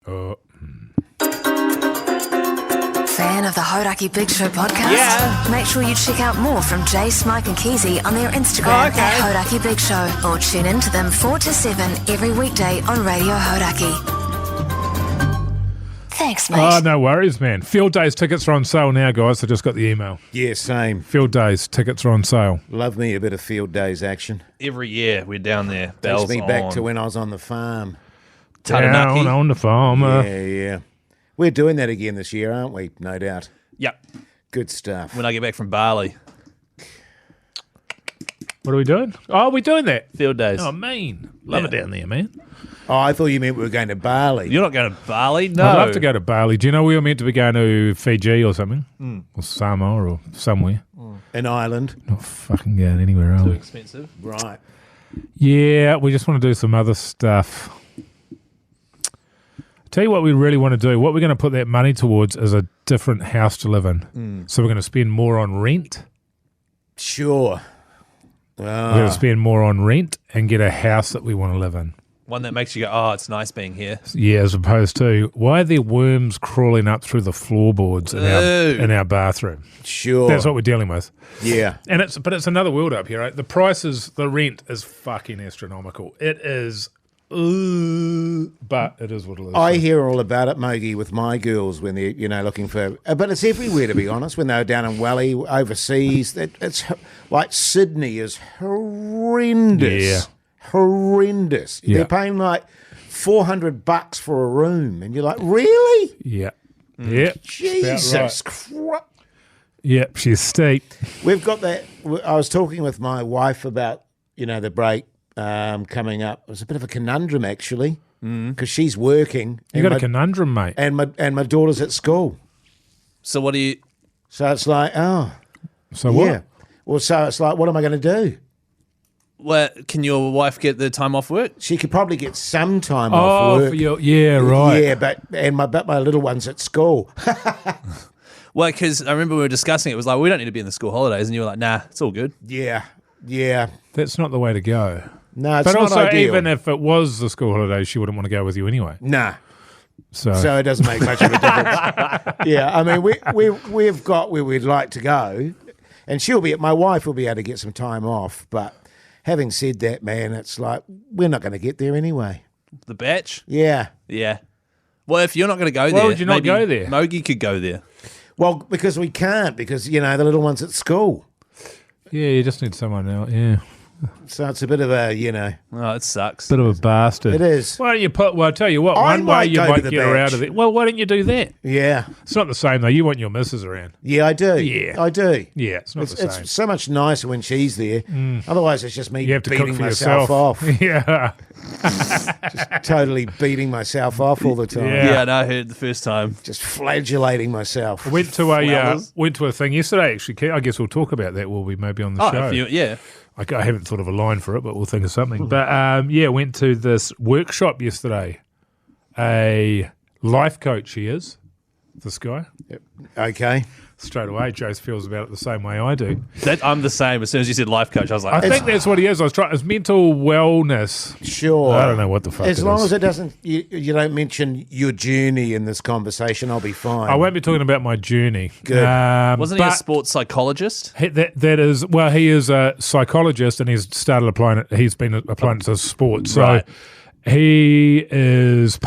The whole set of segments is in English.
Fan of the Hodaki Big Show podcast? Yeah. Make sure you check out more from Jace, Mike and Keezy on their Instagram Okay. at Hodaki Big Show, or tune in to them 4 to 7 every weekday on Radio Hodaki. Thanks, mate. Oh, no worries, man. Field Days tickets are on sale now, guys. I just got the email. Yeah, same. Field Days tickets are on sale. Love me a bit of field days action. Every year we're down there. Takes Bells me back on. to when I was on the farm. Taranaki. Down on the farm. Yeah. We're doing that again this year, aren't we? No doubt. Yep. Good stuff. When I get back from Bali. What are we doing? Oh, we're doing that. Field days. Oh, mean. Love it Yeah. down there, man. Oh, I thought you meant we were going to Bali. You're not going to Bali? No. I'd love to go to Bali. Do you know we were meant to be going to Fiji or something? Or Samoa or somewhere? An island. Not fucking going anywhere, are Too we? expensive. Right. Yeah, we just want to do some other stuff. Tell you what we really want to do. What we're going to put that money towards is a different house to live in. So we're going to spend more on rent. Sure. We're going to spend more on rent and get a house that we want to live in. One that makes you go, oh, it's nice being here. Yeah, as opposed to, why are there worms crawling up through the floorboards in our bathroom? Sure. That's what we're dealing with. Yeah. And it's another world up here, right? The prices, the rent is fucking astronomical. It is, but it is what it is. I hear all about it, Mogi, with my girls when they're, looking for... But it's everywhere, to be honest. When they were down in Welly, overseas, it's like Sydney is horrendous. Yeah. Horrendous. Yeah. They're paying like $400 for a room. And you're like, really? Yeah. Yep. Jesus Christ. Yep, she's steep. We've got that. I was talking with my wife about, the break coming up. It was a bit of a conundrum, actually, because she's working. You got a conundrum, mate. And my daughter's at school. So what do you... So it's like, So what? yeah. Well, so it's like, what am I going to do? Well, can your wife get the time off work? She could probably get some time off work. Yeah, right. Yeah, but my little one's at school. Well, because I remember we were discussing it. It was like, we don't need to be in the school holidays. And you were like, nah, it's all good. Yeah. That's not the way to go. No, it's But not also, ideal. even if it was the school holidays, she wouldn't want to go with you anyway. Nah. So So it doesn't make much of a difference. Yeah, I mean, we've got where we'd like to go, and my wife will be able to get some time off. But having said that, man, it's like we're not going to get there anyway. The batch? Yeah. Yeah. Well, if you're not going to go there, would you not maybe go there? Mogi could go there. Well, because we can't, because the little one's at school, yeah, you just need someone else. Yeah, so it's a bit of a Oh, it sucks. bit of a bastard. It is. Why don't you put? Well, I tell you what. I One way might you go to might the get her out batch. of it. Well, why don't you do that? Yeah. It's not the same though. You want your missus around. Yeah, I do. Yeah. I do. Yeah, it's not the same. It's so much nicer when she's there. Otherwise, it's just me You have to cook beating for myself yourself. off. Yeah. Totally beating myself off all the time. Yeah. Yeah, and I heard the first time. Just flagellating myself. Went to Flowers. a thing yesterday. Actually, I guess we'll talk about that. Will we maybe on the Oh, show? if you, yeah. I haven't thought of a line for it, but we'll think of something. But went to this workshop yesterday. A life coach he is, this guy. Okay. Straight away, Jace feels about it the same way I do. I'm the same. As soon as you said life coach, I was like, I think that's what he is. It's mental wellness. Sure. I don't know what the fuck As it long is. as it doesn't, you don't mention your journey in this conversation, I'll be fine. I won't be talking about my journey. Good. wasn't he a but sports psychologist? That is, well, he is a psychologist and he's started applying it. He's been applying it to sports. So Right. he was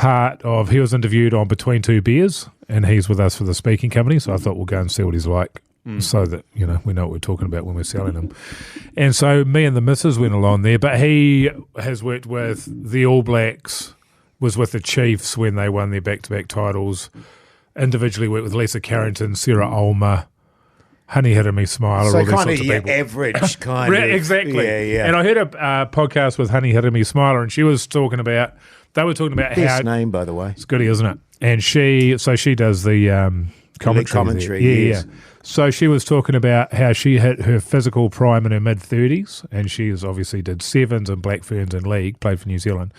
interviewed on Between Two Beers and he's with us for the speaking company. So I thought we'll go and see what he's like so that, we know what we're talking about when we're selling him. And so me and the missus went along there, but he has worked with the All Blacks, was with the Chiefs when they won their back-to-back titles, individually worked with Lisa Carrington, Sarah Ulmer, Honey Hirami Smiler, so all these kind sorts of of your people. average kind of. Exactly. Yeah. And I heard a podcast with Honey Hirami Smiler, and they were talking about Best how name, by the way. it's goody, isn't it? And she does the commentary. there. Yeah, Yes. yeah. So she was talking about how she hit her physical prime in her mid-30s, and she's obviously did sevens and Black Ferns and league, played for New Zealand.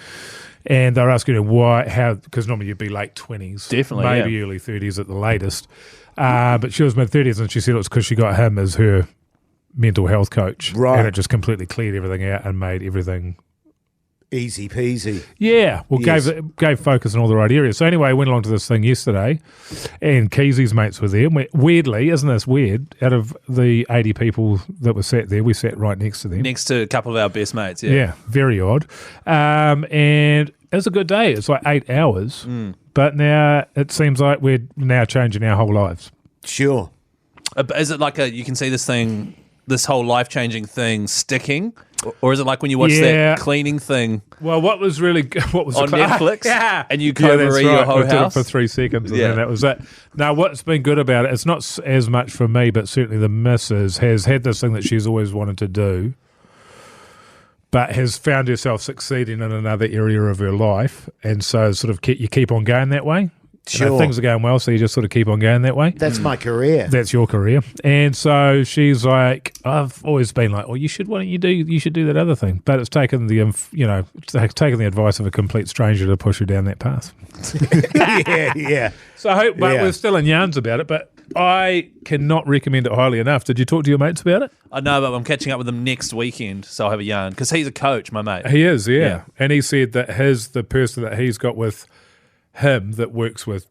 And they're asking her why, how, because normally you'd be late 20s, Definitely, maybe early 30s at the latest. But she was mid-30s, and she said it was because she got him as her mental health coach. Right. And it just completely cleared everything out and made everything Easy peasy. Yeah, well, Yes. gave focus in all the right areas. So anyway, I went along to this thing yesterday, and Keezy's mates were there. And weirdly, isn't this weird? Out of the 80 people that were sat there, we sat right next to them. Next to a couple of our best mates, Yeah, very odd. And it was a good day. It's like 8 hours, but now it seems like we're now changing our whole lives. Sure. Is it like you can see this whole life-changing thing sticking? Or is it like when you watch that cleaning thing Well, what was on Netflix? Yeah. And you Yeah, cover that's your right. whole I did it house? for 3 seconds, and Yeah. then that was it. Now, what's been good about it, it's not as much for me, but certainly the missus has had this thing that she's always wanted to do, but has found herself succeeding in another area of her life, and so sort of you keep on going that way. You know, Sure. things are going well, so you just sort of keep on going that way. That's my career. That's your career. And so she's like, I've always been like, well, you should do that other thing. But it's taken taken the advice of a complete stranger to push her down that path. yeah. So I hope, but Yeah. we're still in yarns about it, but I cannot recommend it highly enough. Did you talk to your mates about it? I know, but I'm catching up with him next weekend, so I'll have a yarn. Because he's a coach, my mate. He is, yeah. Yeah. And he said that the person that he's got with him that works with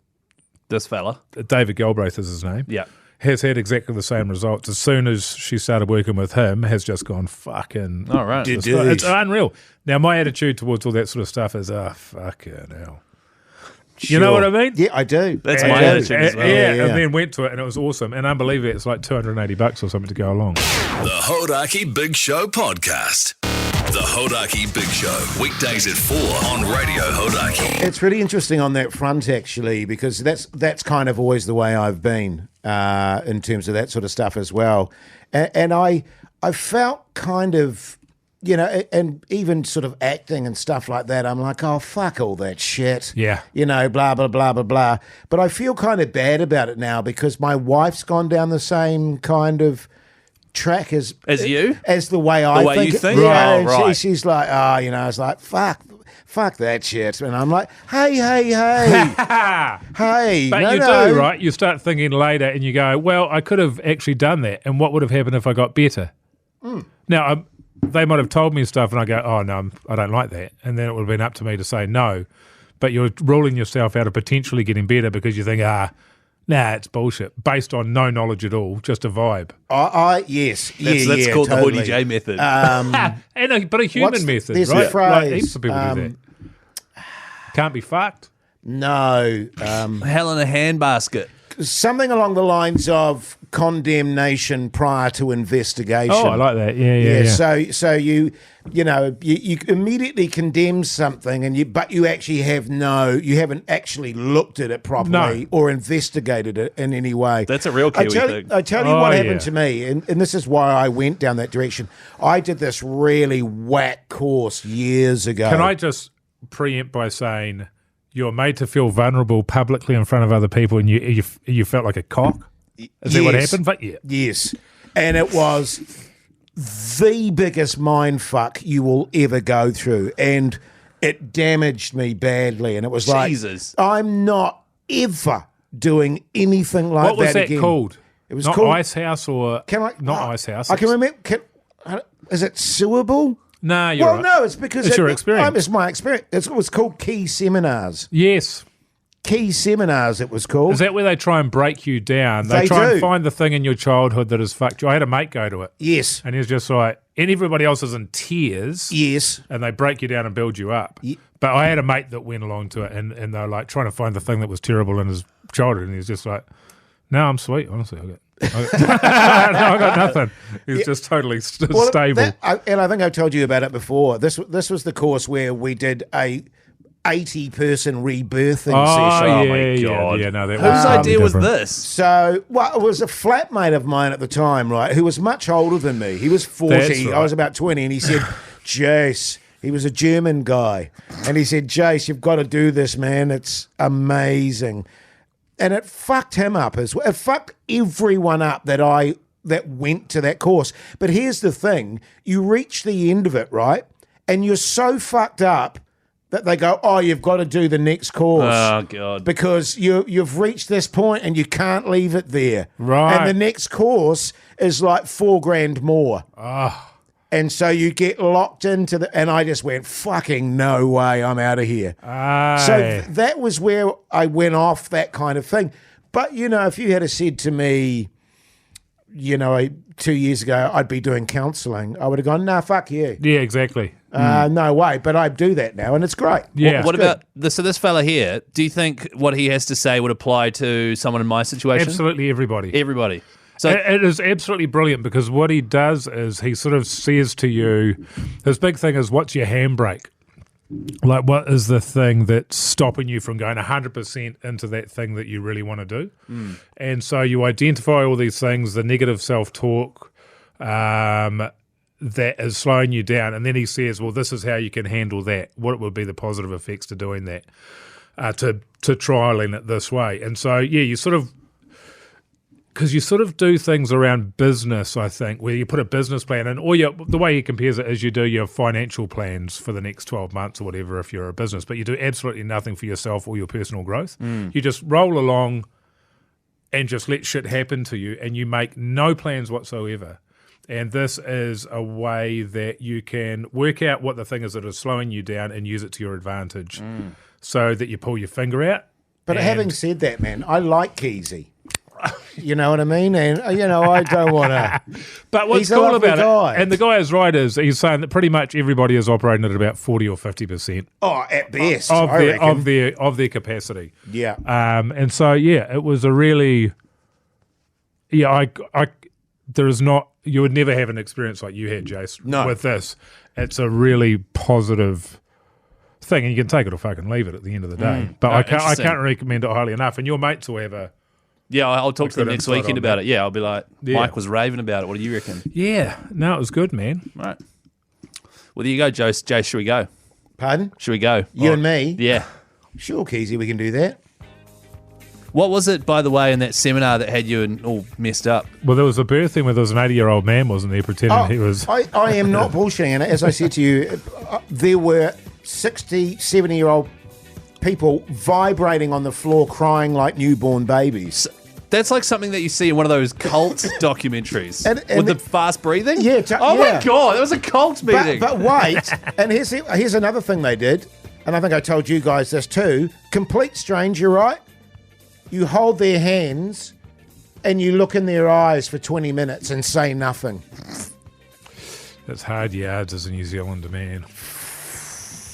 This fella. David Galbraith is his name. Yeah. Has had exactly the same results. As soon as she started working with him, has just gone fucking. All right. It's unreal. Now, my attitude towards all that sort of stuff is, fucking hell. You know what I mean? Yeah, I do. That's I my do. attitude as well. Yeah, Yeah. and then went to it, and it was awesome. And unbelievable, it's like $280 or something to go along. The Hodaki Big Show podcast. The Hodaki Big Show, weekdays at 4 on Radio Hodaki. It's really interesting on that front, actually, because that's kind of always the way I've been in terms of that sort of stuff as well. And I felt kind of, and even sort of acting and stuff like that, I'm like, oh, fuck all that shit. Yeah. Blah, blah, blah, blah, blah. But I feel kind of bad about it now because my wife's gone down the same kind of track as you? as the way I way think. you think? Yeah, Oh, and right. she's like, it's like, fuck that shit. And I'm like, hey, hey. But no, you no. do, right? You start thinking later and you go, well, I could have actually done that. And what would have happened if I got better? Now, they might have told me stuff and I go, oh, no, I don't like that. And then it would have been up to me to say no. But you're ruling yourself out of potentially getting better because you think, nah, it's bullshit. Based on no knowledge at all, just a vibe. Yes. That's called totally. the Hoodie J method. But a human What's- method, there's a right? phrase, Like, heaps of people do that. Can't be fucked. No. Hell in a handbasket. Something along the lines of condemnation prior to investigation. Oh, I like that. Yeah. So you immediately condemn something, but you actually you haven't actually looked at it properly or investigated it in any way. That's a real Kiwi thing. I tell you Oh, what yeah. happened to me, and this is why I went down that direction. I did this really whack course years ago. Can I just preempt by saying you're made to feel vulnerable publicly in front of other people, and you felt like a cock? Is that what Yes. happened? But yeah. Yes. And it was the biggest mind fuck you will ever go through. And it damaged me badly. And it was Jesus. like, I'm not ever doing anything like that What was that again. called? It was not called Ice House or not Ice House. I can remember. Is it suable? Nah, you're Well, right. no, it's because It's your experience. It's my experience. It was called Key Seminars. Yes. Key Seminars, it was called. Is that where they try and break you down? They They try do. and find the thing in your childhood that has fucked you. I had a mate go to it, Yes. and he's just like, and everybody else is in tears, Yes. and they break you down and build you up. But I had a mate that went along to it, and they were like trying to find the thing that was terrible in his childhood, and he's just like, no, I'm sweet, honestly. I got nothing. He's just totally stable. And I think I told you about it before. This was the course where we did a 80-person rebirthing session. Oh, yeah, my God. Yeah, no, that Whose was idea was different. this? So, well, it was a flatmate of mine at the time, right, who was much older than me. He was 40. That's right. I was about 20, and he said, Jace, he was a German guy, and he said, Jace, you've got to do this, man. It's amazing. And it fucked him up as well. It fucked everyone up that went to that course. But here's the thing. You reach the end of it, right, and you're so fucked up that they go, oh, you've got to do the next course. Oh, God. Because you've reached this point and you can't leave it there. Right. And the next course is like $4,000 more. And so you get locked into and I just went, fucking no way, I'm out of here. So that was where I went off that kind of thing. But, if you had said to me, 2 years ago, I'd be doing counselling, I would have gone, nah, fuck you. Yeah, exactly. No way. But I do that now, and it's great. Yeah. What about this fella here? Do you think what he has to say would apply to someone in my situation? Absolutely everybody. Everybody. So it is absolutely brilliant because what he does is he sort of says to you, his big thing is, what's your handbrake? Like, what is the thing that's stopping you from going 100% into that thing that you really want to do? And so you identify all these things, the negative self-talk that is slowing you down. And then he says, well, this is how you can handle that. What would be the positive effects to doing that, to trialing it this way. And so, you sort of, because you sort of do things around business, I think, where you put a business plan in, or the way he compares it is you do your financial plans for the next 12 months or whatever if you're a business, but you do absolutely nothing for yourself or your personal growth. You just roll along and just let shit happen to you, and you make no plans whatsoever. And this is a way that you can work out what the thing is that is slowing you down and use it to your advantage so that you pull your finger out. But having said that, man, I like Keezy. You know what I mean? And, I don't want to... But what's cool about it, and the guy is right, is he's saying that pretty much everybody is operating at about 40 or 50%. Oh, at best, of their capacity. Yeah. And so, it was a really... Yeah, there is not... You would never have an experience like you had, Jace, with this. It's a really positive thing, and you can take it or fucking leave it at the end of the day. But I can't recommend it highly enough. And your mates will have a... Yeah, I'll talk to them next weekend about it. Yeah, I'll be like, Mike was raving about it. What do you reckon? Yeah, no, it was good, man. Right. Well, there you go, Jace. Should we go? Pardon? Should we go? You and me? Yeah. Sure, Keezy, we can do that. What was it, by the way, in that seminar that had you all messed up? Well, there was a birthing where there was an 80-year-old man, wasn't there, pretending he was... I am not bullshitting. And as I said to you, there were 60, 70-year-old people vibrating on the floor crying like newborn babies. That's like something that you see in one of those cult documentaries with the fast breathing. Yeah. My God, that was a cult meeting. But wait, and here's another thing they did, and I think I told you guys this too. Complete stranger, right? You hold their hands and you look in their eyes for 20 minutes and say nothing. That's hard yards as a New Zealander, man.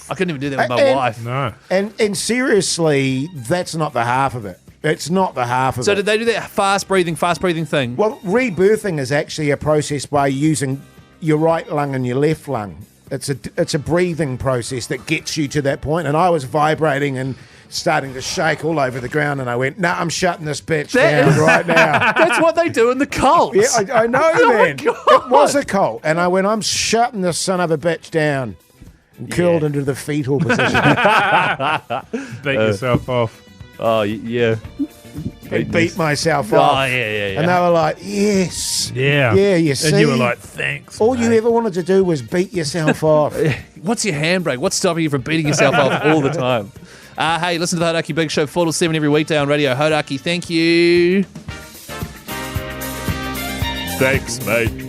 I couldn't even do that with my wife. No. And seriously, that's not the half of it. It's not the half of it. So did they do that fast breathing thing? Well, rebirthing is actually a process by using your right lung and your left lung. It's a breathing process that gets you to that point. And I was vibrating and starting to shake all over the ground, and I went, "Nah, I'm shutting this bitch down right now." That's what they do in the cults. Yeah, I know, oh man. My God. It was a cult, and I went, "I'm shutting this son of a bitch down," and curled into the fetal position. Beat yourself off. Oh, yeah. And beat myself off. Oh, yeah. And they were like, yes. Yeah. Yeah, you see. And you were like, thanks. All you ever wanted to do was beat yourself off. What's your handbrake? What's stopping you from beating yourself off all the time? Hey, listen to the Hodaki Big Show 4 to 7 every weekday on Radio Hodaki. Thank you. Thanks, mate.